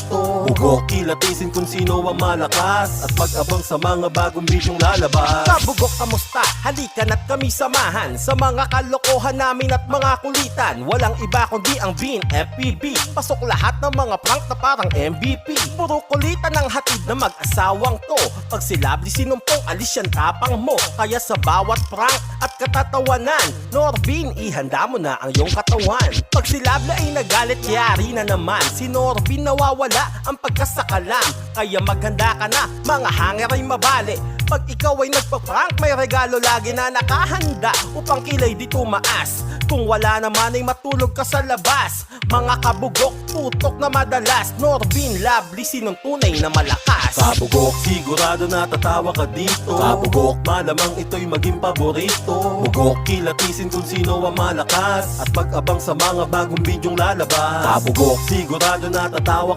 Bugok, kilatisin kung sino ang malakas at mag-abang sa mga bagong bidyong lalabas. Kabugok, kamusta? Halika na't kami samahan sa mga kalokohan namin at mga kulitan. Walang iba kundi ang Bean FPB. Pasok lahat ng mga prank na parang MVP. Puro kulitan ang hatid na mag-asawang to. Pag silabli sinumpong, alis yan tapang mo. Kaya sa bawat prank at katatawanan, Norbin, ihanda mo na ang iyong katawan. Pag silabli ay nagalit, yari na naman. Si Norbin nawawala ang pagkasakalam. Kaya maghanda ka na, mga hanger ay mabali. Pag ikaw ay nagpa-prank, may regalo lagi na nakahanda upang kilay di tumaas. Kung wala naman ay matulog ka sa labas. Mga kabugok, tutok na madalas. Norbin, Lovely, sinong tunay na malakas. Kabugok, sigurado na tatawa ka dito. Kabugok, malamang ito'y maging paborito. Bugok, kilatisin kung sino ang malakas at mag-abang sa mga bagong bidyong lalabas. Kabugok, sigurado na tatawa ka